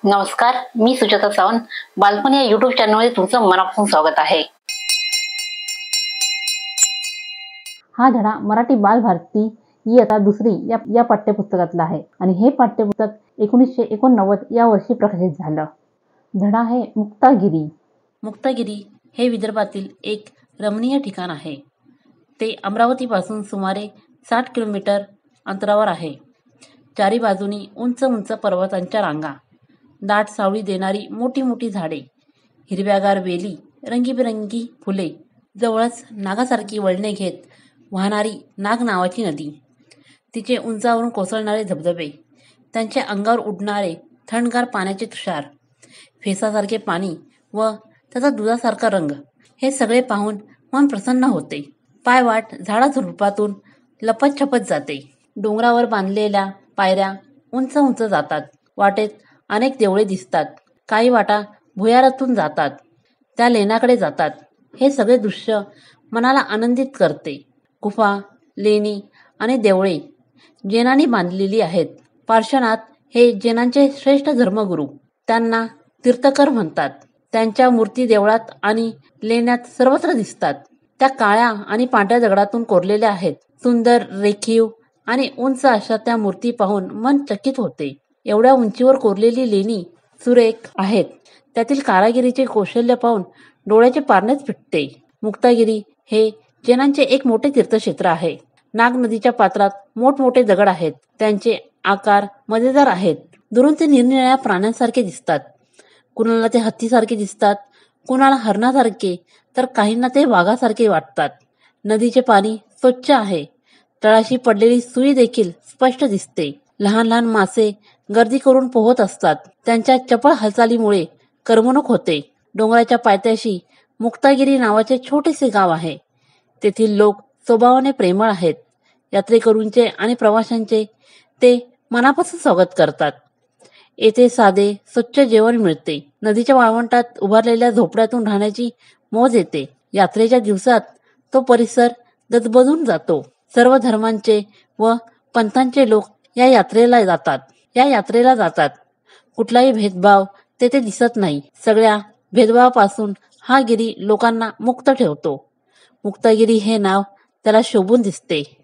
नमस्कार, मी सुजाता सावंत. बालपण या युट्यूब चॅनलमध्ये तुमचं मनापासून स्वागत आहे. हा धडा मराठी बालभारती इयत्ता दुसरी या पाठ्यपुस्तकातला आहे आणि हे पाठ्यपुस्तक 1989 या वर्षी प्रकाशित झालं. धडा आहे मुक्तागिरी. मुक्तागिरी हे विदर्भातील एक रमणीय ठिकाण आहे. ते अमरावतीपासून सुमारे 60 किलोमीटर अंतरावर आहे. चारी बाजूनी उंच उंच पर्वतांच्या रांगा, दाट सावली देणारी मोठी मोठी झाडे, हिरव्यागार वेली, रंगीबेरंगी फुले, जवळच नागासारखी वळणे घेत वाहणारी नाग नावाची नदी, तिचे उंचावरून कोसळणारे धबधबे, त्यांच्या अंगावर उडणारे थंडगार पाण्याचे तुषार, फेसासारखे पाणी व त्याचा दुधासारखा रंग, हे सगळे पाहून मन प्रसन्न होते. पायवाट झाडाझुडपातून लपत छपत जाते. डोंगरावर बांधलेल्या पायऱ्या उंच उंच जातात. वाटेत अनेक देवळे दिसतात. काही वाटा भुयारातून जातात, त्या लेण्याकडे जातात. हे सगळे दृश्य मनाला आनंदित करते. गुफा, लेणी आणि देवळे जैनांनी बांधलेली आहेत. पार्श्वनाथ हे जैनांचे श्रेष्ठ धर्मगुरू. त्यांना तीर्थकर म्हणतात. त्यांच्या मूर्ती देवळात आणि लेण्यात सर्वत्र दिसतात. त्या काळ्या आणि पांढऱ्या दगडातून कोरलेल्या आहेत. सुंदर, रेखीव आणि उंच अशा त्या मूर्ती पाहून मन चकित होते. एवढ्या उंचीवर कोरलेली लेणी सुरेख आहेत. त्यातील कारागिरीचे कौशल्य पाहून डोळ्याचे पारणेच फिटते. मुक्तागिरी हे जैनांचे एक मोठे तीर्थक्षेत्र आहे. नाग नदीच्या पात्रात मोठमोठे दगड आहेत. त्यांचे आकार मजेदार आहेत. दुरून ते निरनिराळ्या प्राण्यांसारखे दिसतात. कुणाला ते हत्तीसारखे दिसतात, कुणाला हरणासारखे, तर काहींना ते वाघासारखे वाटतात. नदीचे पाणी स्वच्छ आहे. तळाशी पडलेली सुई देखील स्पष्ट दिसते. लहान लहान मासे गर्दी करून पोहत असतात. त्यांच्या चपळ हालचालीमुळे करमणूक होते. डोंगराच्या पायथ्याशी मुक्तागिरी नावाचे छोटेसे गाव आहे. तेथील लोक स्वभावाने प्रेमळ आहेत. यात्रेकरूंचे आणि प्रवाशांचे ते मनापासून स्वागत करतात. येथे साधे स्वच्छ जेवण मिळते. नदीच्या वाळवंटात उभारलेल्या झोपड्यातून राहण्याची मौज येते. यात्रेच्या दिवसात तो परिसर गजबजून जातो. सर्व धर्मांचे व पंथांचे लोक या यात्रेला जातात. कुठलाही भेदभाव तेथे दिसत नाही. सगळ्या भेदभावापासून हा गिरी लोकांना मुक्त ठेवतो. मुक्तागिरी हे नाव त्याला शोभून दिसते.